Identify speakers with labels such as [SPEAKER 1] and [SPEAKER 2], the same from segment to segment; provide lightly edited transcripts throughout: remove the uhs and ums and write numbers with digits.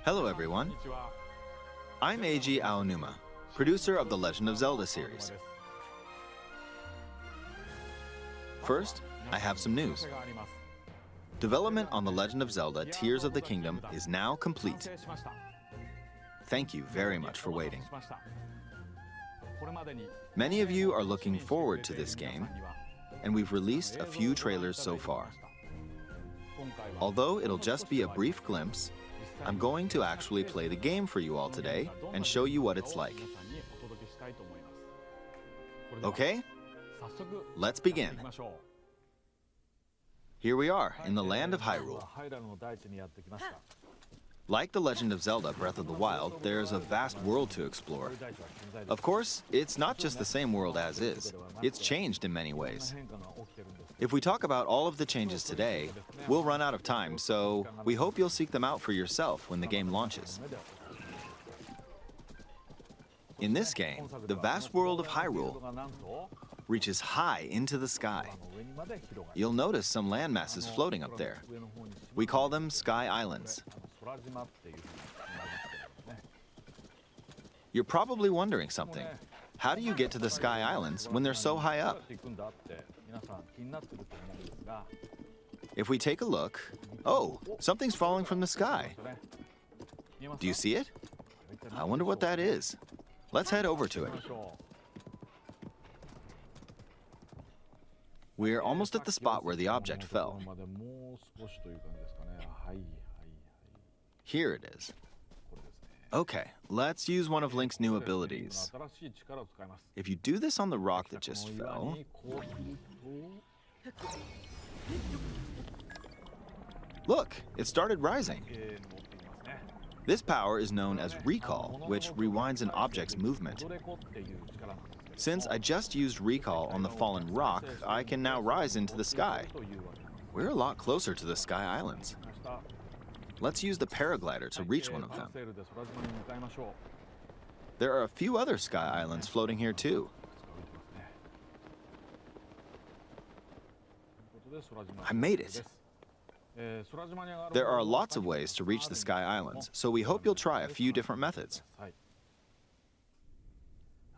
[SPEAKER 1] Hello everyone. I'm Eiji Aonuma, producer of the Legend of Zelda series. First, I have some news. Development on The Legend of Zelda Tears of the Kingdom is now complete. Thank you very much for waiting. Many of you are looking forward to this game, and we've released a few trailers so far. Although it'll just be a brief glimpse, I'm going to actually play the game for you all today and show you what it's like. Okay? Let's begin. Here we are in the land of Hyrule. Like The Legend of Zelda Breath of the Wild, there's a vast world to explore. Of course, it's not just the same world as is. It's changed in many ways. If we talk about all of the changes today, we'll run out of time, so we hope you'll seek them out for yourself when the game launches. In this game, the vast world of Hyrule reaches high into the sky. You'll notice some land masses floating up there. We call them Sky Islands. You're probably wondering something. How do you get to the Sky Islands when they're so high up? If we take a look, oh, something's falling from the sky. Do you see it? I wonder what that is. Let's head over to it. We're almost at the spot where the object fell. Here it is. Okay, let's use one of Link's new abilities. If you do this on the rock that just fell... Look, it started rising. This power is known as Recall, which rewinds an object's movement. Since I just used Recall on the fallen rock, I can now rise into the sky. We're a lot closer to the Sky Islands. Let's use the paraglider to reach one of them. There are a few other Sky Islands floating here too. I made it. There are lots of ways to reach the Sky Islands, so we hope you'll try a few different methods.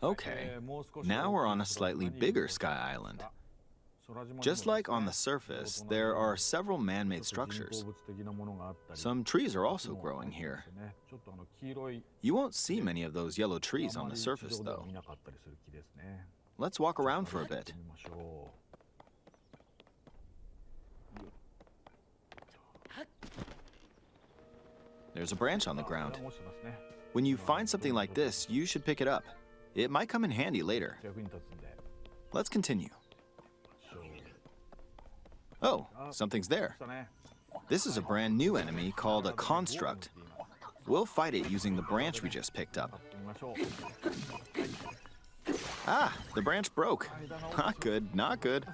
[SPEAKER 1] Okay, now we're on a slightly bigger Sky Island. Just like on the surface, there are several man-made structures. Some trees are also growing here. You won't see many of those yellow trees on the surface, though. Let's walk around for a bit. There's a branch on the ground. When you find something like this, you should pick it up. It might come in handy later. Let's continue. Oh, something's there. This is a brand new enemy called a construct. We'll fight it using the branch we just picked up. Ah, the branch broke. Not good, not good.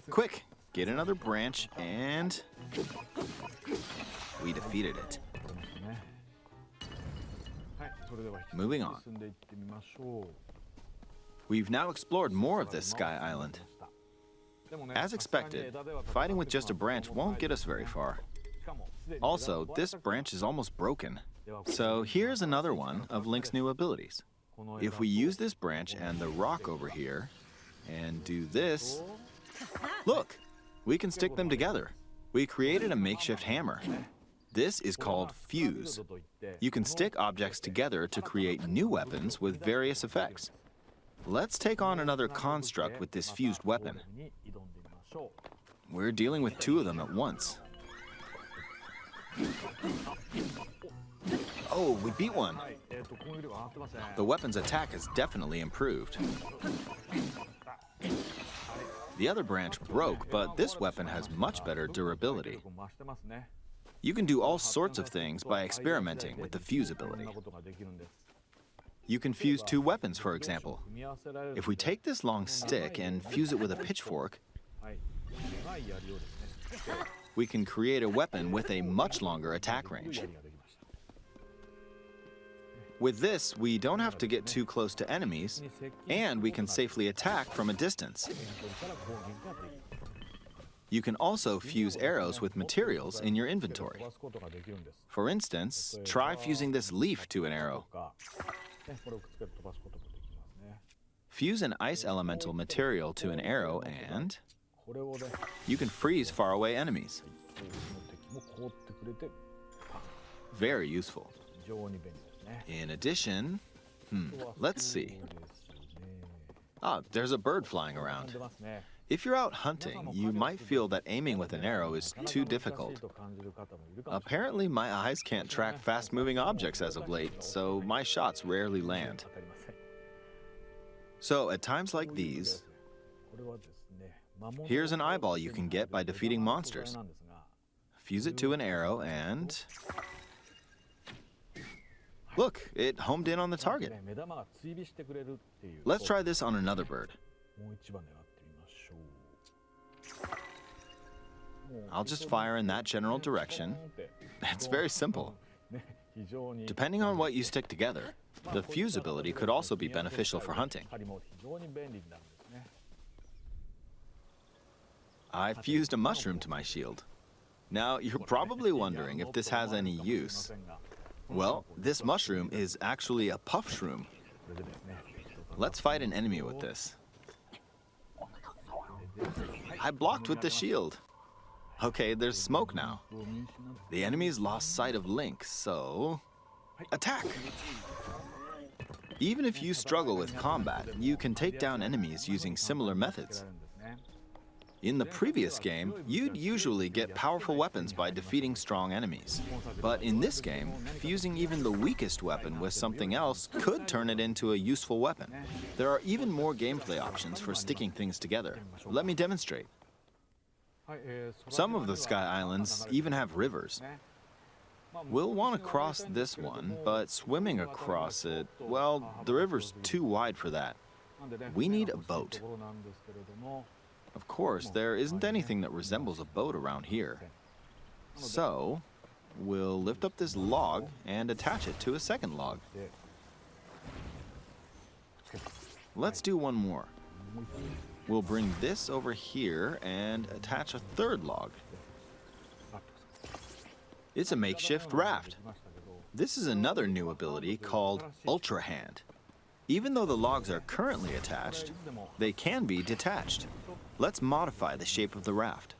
[SPEAKER 1] Quick, get another branch and... we defeated it. Moving on. We've now explored more of this Sky Island. As expected, fighting with just a branch won't get us very far. Also, this branch is almost broken. So here's another one of Link's new abilities. If we use this branch and the rock over here, and do this, look, we can stick them together. We created a makeshift hammer. This is called Fuse. You can stick objects together to create new weapons with various effects. Let's take on another construct with this fused weapon. We're dealing with two of them at once. Oh, we beat one. The weapon's attack has definitely improved. The other branch broke, but this weapon has much better durability. You can do all sorts of things by experimenting with the fuse ability. You can fuse two weapons, for example. If we take this long stick and fuse it with a pitchfork, we can create a weapon with a much longer attack range. With this, we don't have to get too close to enemies, and we can safely attack from a distance. You can also fuse arrows with materials in your inventory. For instance, try fusing this leaf to an arrow. Fuse an ice elemental material to an arrow and you can freeze faraway enemies. Very useful. In addition, let's see. There's a bird flying around. If you're out hunting, you might feel that aiming with an arrow is too difficult. Apparently, my eyes can't track fast-moving objects as of late, so my shots rarely land. So, at times like these, here's an eyeball you can get by defeating monsters. Fuse it to an arrow and... Look, it homed in on the target. Let's try this on another bird. I'll just fire in that general direction. It's very simple. Depending on what you stick together, the fuse ability could also be beneficial for hunting. I fused a mushroom to my shield. Now, you're probably wondering if this has any use. Well, this mushroom is actually a puff shroom. Let's fight an enemy with this. I blocked with the shield. Okay, there's smoke now. The enemy's lost sight of Link, so... attack! Even if you struggle with combat, you can take down enemies using similar methods. In the previous game, you'd usually get powerful weapons by defeating strong enemies. But in this game, fusing even the weakest weapon with something else could turn it into a useful weapon. There are even more gameplay options for sticking things together. Let me demonstrate. Some of the Sky Islands even have rivers. We'll want to cross this one, but swimming across it, well, the river's too wide for that. We need a boat. Of course, there isn't anything that resembles a boat around here. So, we'll lift up this log and attach it to a second log. Let's do one more. We'll bring this over here and attach a third log. It's a makeshift raft. This is another new ability called Ultra Hand. Even though the logs are currently attached, they can be detached. Let's modify the shape of the raft.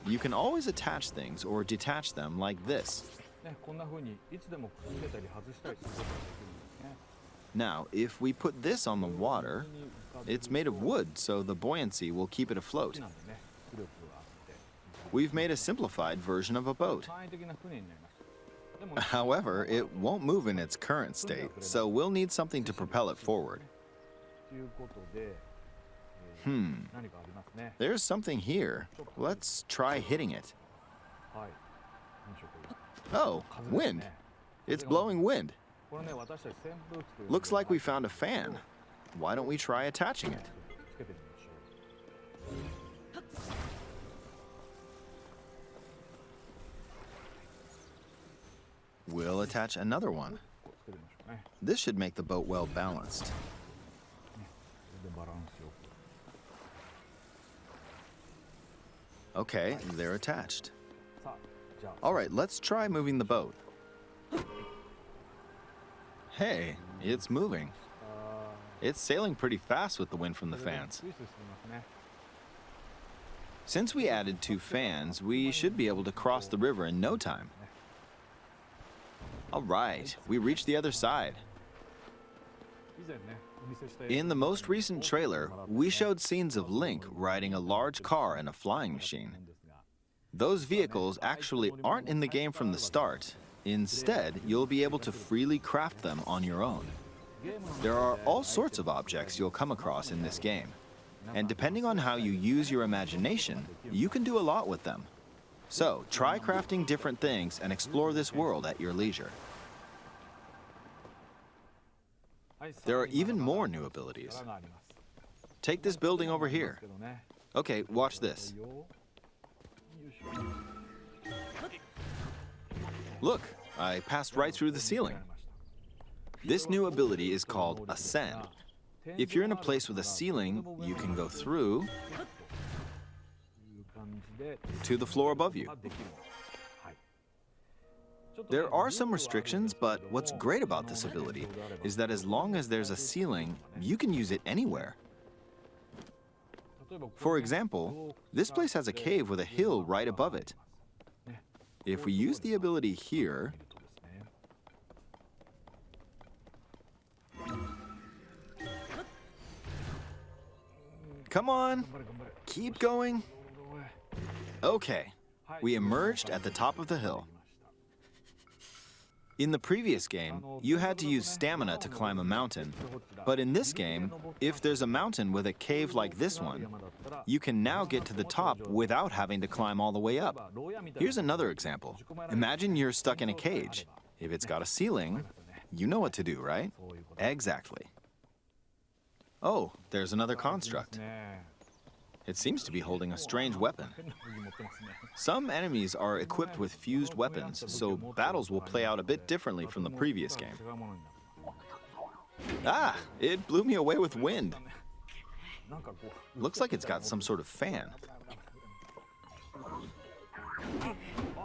[SPEAKER 1] You can always attach things or detach them like this. Now, if we put this on the water, it's made of wood, so the buoyancy will keep it afloat. We've made a simplified version of a boat. However, it won't move in its current state, so we'll need something to propel it forward. There's something here. Let's try hitting it. Oh, wind. It's blowing wind. Looks like we found a fan. Why don't we try attaching it? We'll attach another one. This should make the boat well balanced. Okay, they're attached. All right, let's try moving the boat. Hey, it's moving. It's sailing pretty fast with the wind from the fans. Since we added 2 fans, we should be able to cross the river in no time. All right, we reached the other side. In the most recent trailer, we showed scenes of Link riding a large car and a flying machine. Those vehicles actually aren't in the game from the start. Instead, you'll be able to freely craft them on your own. There are all sorts of objects you'll come across in this game. And depending on how you use your imagination, you can do a lot with them. So, try crafting different things and explore this world at your leisure. There are even more new abilities. Take this building over here. Okay, watch this. Look, I passed right through the ceiling. This new ability is called Ascend. If you're in a place with a ceiling, you can go through to the floor above you. There are some restrictions, but what's great about this ability is that as long as there's a ceiling, you can use it anywhere. For example, this place has a cave with a hill right above it. If we use the ability here, come on, keep going. Okay, we emerged at the top of the hill. In the previous game, you had to use stamina to climb a mountain. But in this game, if there's a mountain with a cave like this one, you can now get to the top without having to climb all the way up. Here's another example. Imagine you're stuck in a cage. If it's got a ceiling, you know what to do, right? Exactly. Oh, there's another construct. It seems to be holding a strange weapon. Some enemies are equipped with fused weapons, so battles will play out a bit differently from the previous game. Ah, it blew me away with wind. Looks like it's got some sort of fan.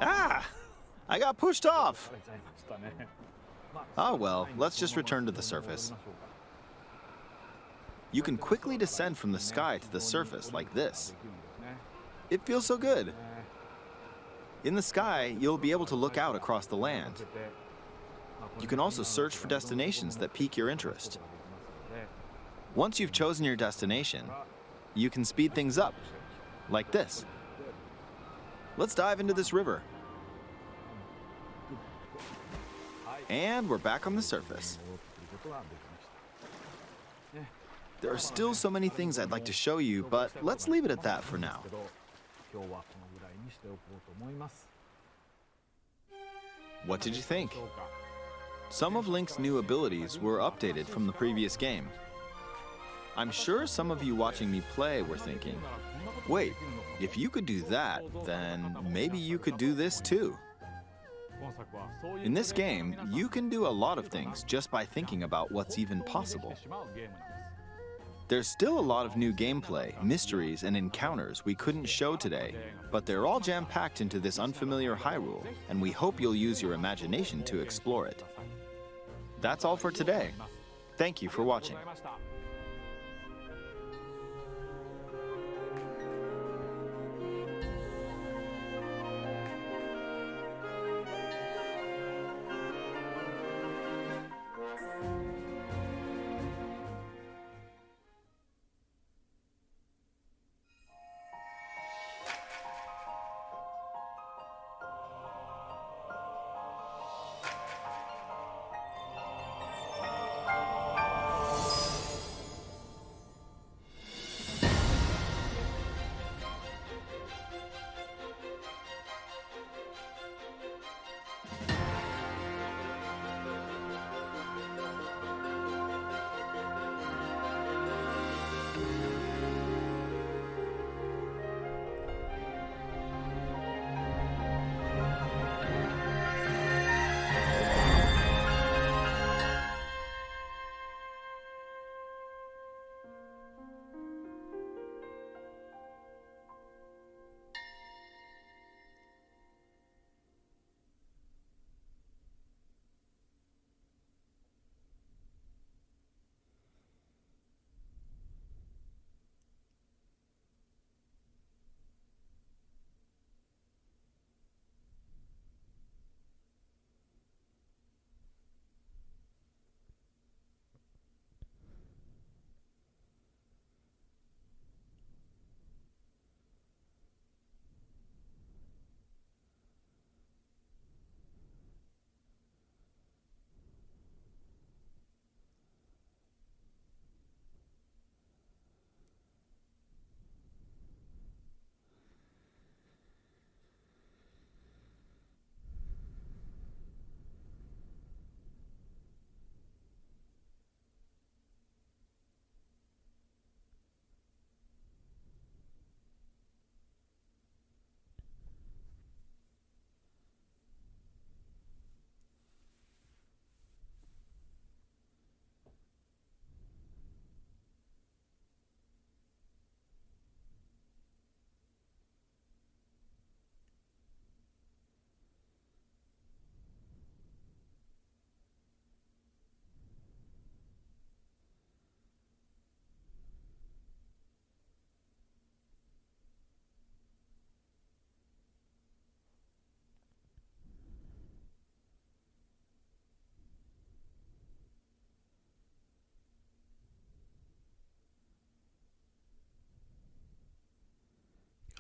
[SPEAKER 1] Ah, I got pushed off. Ah, well, let's just return to the surface. You can quickly descend from the sky to the surface like this. It feels so good. In the sky, you'll be able to look out across the land. You can also search for destinations that pique your interest. Once you've chosen your destination, you can speed things up, like this. Let's dive into this river. And we're back on the surface. There are still so many things I'd like to show you, but let's leave it at that for now. What did you think? Some of Link's new abilities were updated from the previous game. I'm sure some of you watching me play were thinking, wait, if you could do that, then maybe you could do this too. In this game, you can do a lot of things just by thinking about what's even possible. There's still a lot of new gameplay, mysteries, and encounters we couldn't show today, but they're all jam-packed into this unfamiliar Hyrule, and we hope you'll use your imagination to explore it. That's all for today. Thank you for watching.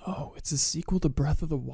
[SPEAKER 2] Oh, it's a sequel to Breath of the Wild.